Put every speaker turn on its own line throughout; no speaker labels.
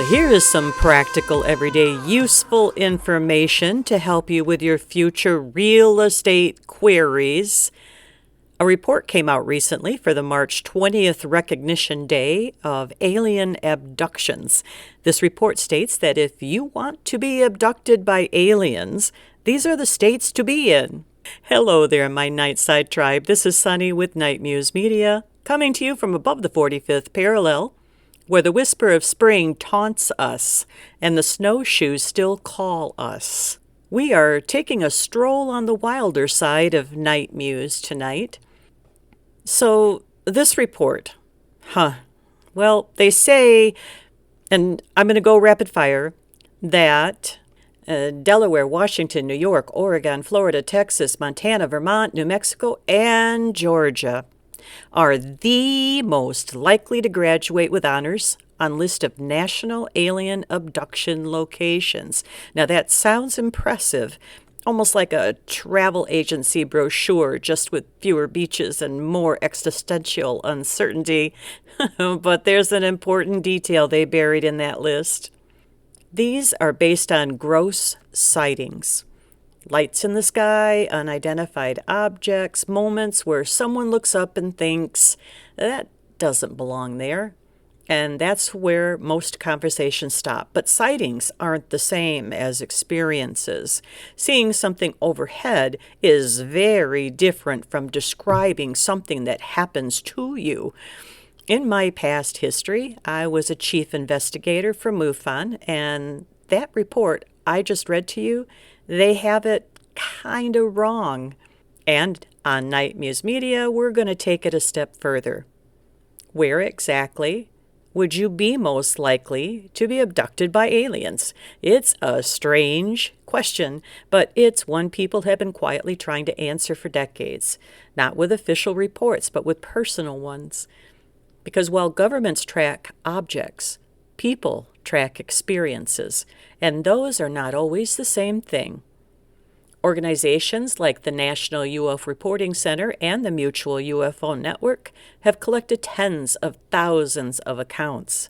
Here is some practical, everyday, useful information to help you with your future real estate queries. A report came out recently for the March 20th recognition day of alien abductions. This report states that if you want to be abducted by aliens, these are the states to be in. Hello there, my Nightside tribe. This is Sunny with Nite Muse Media, coming to you from above the 45th parallel, where the whisper of spring taunts us and the snowshoes still call us. We are taking a stroll on the wilder side of Nite Muse tonight. So, this report, well, they say, and I'm going to go rapid fire, that Delaware, Washington, New York, Oregon, Florida, Texas, Montana, Vermont, New Mexico, and Georgia are the most likely to graduate with honors on list of national alien abduction locations. Now that sounds impressive, almost like a travel agency brochure, just with fewer beaches and more existential uncertainty. But there's an important detail they buried in that list. These are based on gross sightings. Lights in the sky, unidentified objects, moments where someone looks up and thinks, that doesn't belong there. And that's where most conversations stop. But sightings aren't the same as experiences. Seeing something overhead is very different from describing something that happens to you. In my past history, I was a chief investigator for MUFON, and that report I just read to you, they have it kind of wrong. And on Nite Muse Media, we're going to take it a step further. Where exactly would you be most likely to be abducted by aliens? It's a strange question, but it's one people have been quietly trying to answer for decades. Not with official reports, but with personal ones. Because while governments track objects, people track experiences, and those are not always the same thing. Organizations like the National UFO Reporting Center and the Mutual UFO Network have collected tens of thousands of accounts.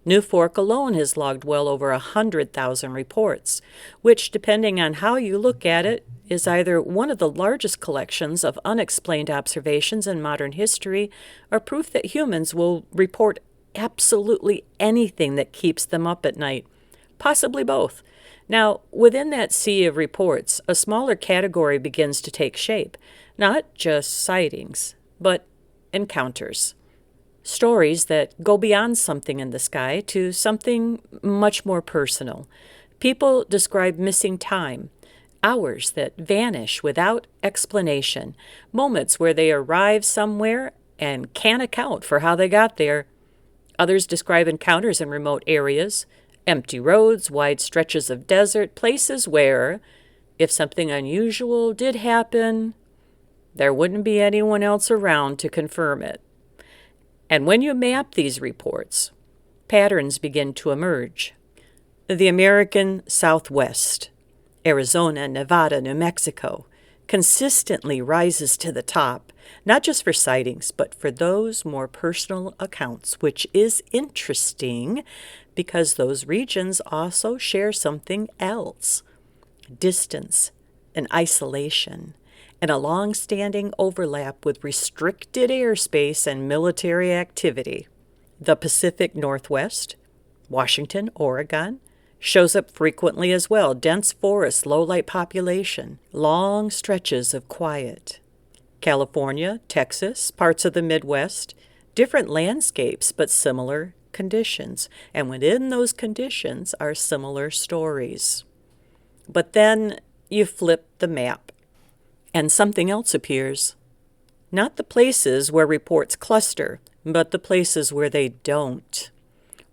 NUFORC alone has logged well over 100,000 reports, which, depending on how you look at it, is either one of the largest collections of unexplained observations in modern history or proof that humans will report absolutely anything that keeps them up at night. Possibly both. Now, within that sea of reports, a smaller category begins to take shape. Not just sightings, but encounters. Stories that go beyond something in the sky to something much more personal. People describe missing time, hours that vanish without explanation, moments where they arrive somewhere and can't account for how they got there. Others describe encounters in remote areas, empty roads, wide stretches of desert, places where, if something unusual did happen, there wouldn't be anyone else around to confirm it. And when you map these reports, patterns begin to emerge. The American Southwest, Arizona, Nevada, New Mexico, consistently rises to the top, not just for sightings, but for those more personal accounts, which is interesting because those regions also share something else: distance and isolation, and a long-standing overlap with restricted airspace and military activity. The Pacific Northwest, Washington, Oregon, shows up frequently as well. Dense forests, low-light population, long stretches of quiet. California, Texas, parts of the Midwest, different landscapes but similar conditions. And within those conditions are similar stories. But then you flip the map, and something else appears. Not the places where reports cluster, but the places where they don't.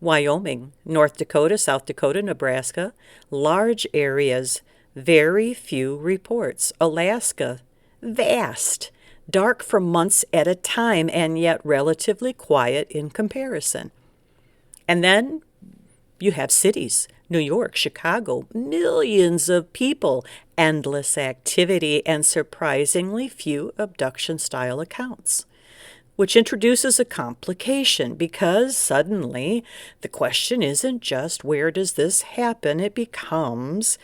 Wyoming, North Dakota, South Dakota, Nebraska, large areas, very few reports. Alaska, vast, dark for months at a time, and yet relatively quiet in comparison. And then you have cities, New York, Chicago, millions of people, endless activity, and surprisingly few abduction-style accounts. which introduces a complication because suddenly the question isn't just where does this happen, it becomes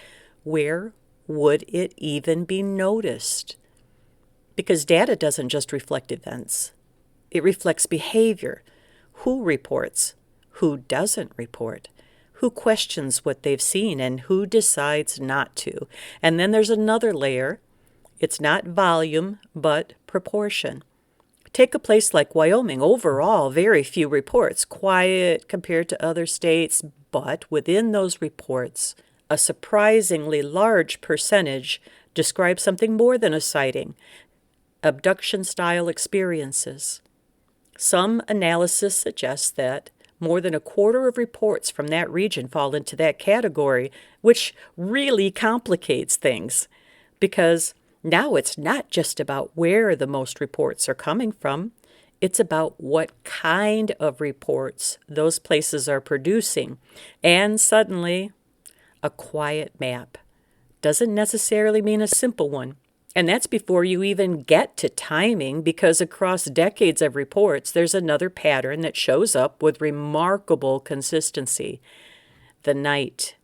where would it even be noticed? Because data doesn't just reflect events, it reflects behavior. Who reports? Who doesn't report? Who questions what they've seen and who decides not to? And then there's another layer. It's not volume, but proportion. Take a place like Wyoming. Overall, very few reports, quiet compared to other states, but within those reports, a surprisingly large percentage describe something more than a sighting, abduction-style experiences. Some analysis suggests that more than a quarter of reports from that region fall into that category, which really complicates things because now it's not just about where the most reports are coming from. It's about what kind of reports those places are producing. And suddenly, a quiet map doesn't necessarily mean a simple one. And that's before you even get to timing, because across decades of reports, there's another pattern that shows up with remarkable consistency. The night,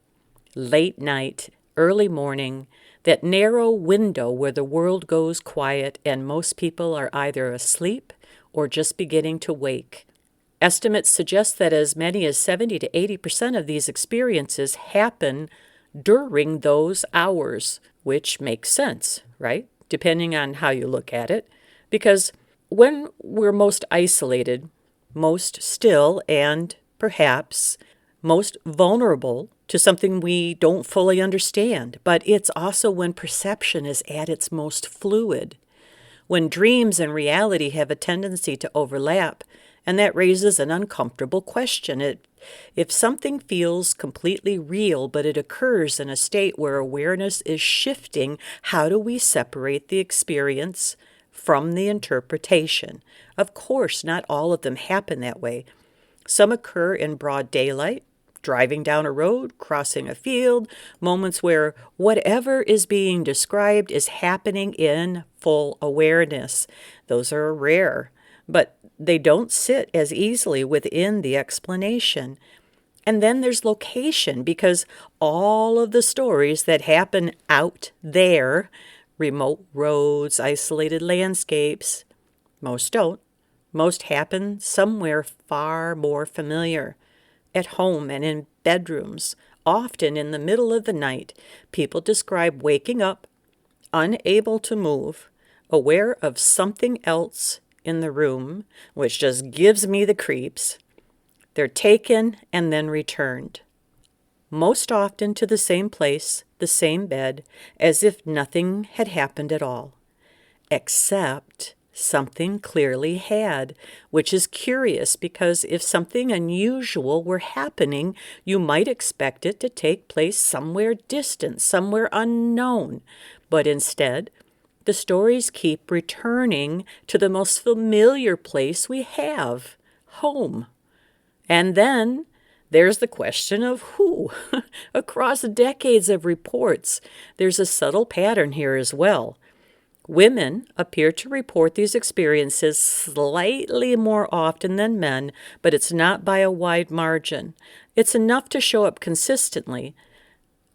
late night, early morning, that narrow window where the world goes quiet and most people are either asleep or just beginning to wake. Estimates suggest that as many as 70 to 80% of these experiences happen during those hours, which makes sense, right? Depending on how you look at it. Because when we're most isolated, most still, and perhaps most vulnerable to something we don't fully understand, but it's also when perception is at its most fluid, when dreams and reality have a tendency to overlap, and that raises an uncomfortable question. If something feels completely real, but it occurs in a state where awareness is shifting, how do we separate the experience from the interpretation? Of course, not all of them happen that way. Some occur in broad daylight, driving down a road, crossing a field, moments where whatever is being described is happening in full awareness. Those are rare, but they don't sit as easily within the explanation. And then there's location, because all of the stories that happen out there, remote roads, isolated landscapes, most don't. Most happen somewhere far more familiar. At home and in bedrooms, often in the middle of the night, people describe waking up, unable to move, aware of something else in the room, which just gives me the creeps. They're taken and then returned, most often to the same place, the same bed, as if nothing had happened at all, except something clearly had, which is curious because if something unusual were happening, you might expect it to take place somewhere distant, somewhere unknown. But instead, the stories keep returning to the most familiar place we have, home. And then there's the question of who. Across decades of reports, there's a subtle pattern here as well. Women appear to report these experiences slightly more often than men, but it's not by a wide margin. It's enough to show up consistently.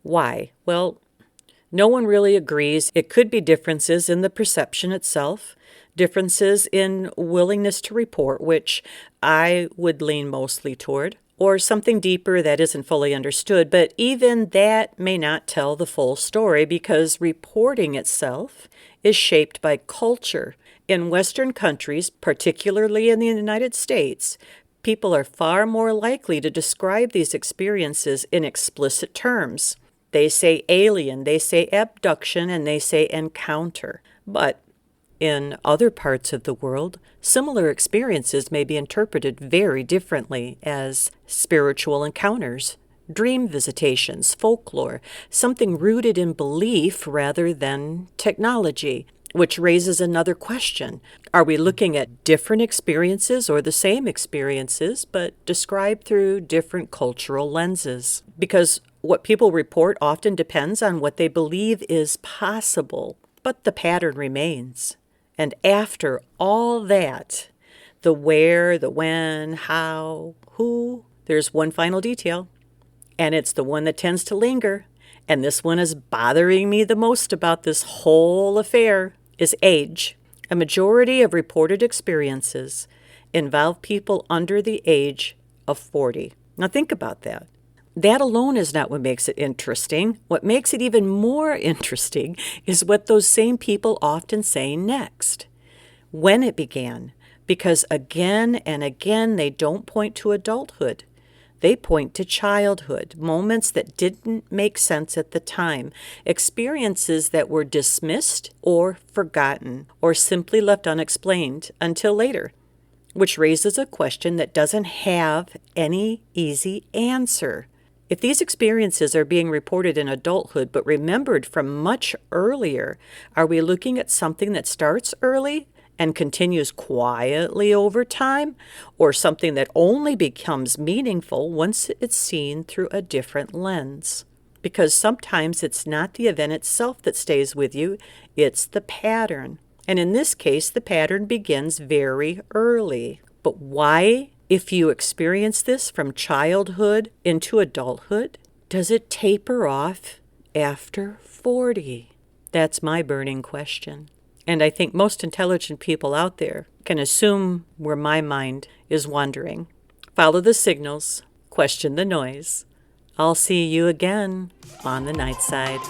Why? Well, no one really agrees. It could be differences in the perception itself, differences in willingness to report, which I would lean mostly toward, or something deeper that isn't fully understood. But even that may not tell the full story, because reporting itself is shaped by culture. In Western countries, particularly in the United States, people are far more likely to describe these experiences in explicit terms. They say alien, they say abduction, and they say encounter. But in other parts of the world, similar experiences may be interpreted very differently as spiritual encounters, dream visitations, folklore, something rooted in belief rather than technology, which raises another question. Are we looking at different experiences or the same experiences, but described through different cultural lenses? Because what people report often depends on what they believe is possible, but the pattern remains. And after all that, The where, the when, how, who. There's one final detail, and it's the one that tends to linger. And this one is bothering me the most about this whole affair, is age. A majority of reported experiences involve people under the age of 40. Now think about that. That alone is not what makes it interesting. What makes it even more interesting is what those same people often say next. When it began, because again and again they don't point to adulthood. They point to childhood, moments that didn't make sense at the time, experiences that were dismissed or forgotten, or simply left unexplained until later, which raises a question that doesn't have any easy answer. If these experiences are being reported in adulthood but remembered from much earlier, are we looking at something that starts early and continues quietly over time, or something that only becomes meaningful once it's seen through a different lens? Because sometimes it's not the event itself that stays with you, it's the pattern. And in this case, the pattern begins very early. But why, if you experience this from childhood into adulthood, does it taper off after 40? That's my burning question. And I think most intelligent people out there can assume where my mind is wandering. Follow the signals, question the noise. I'll see you again on the night side.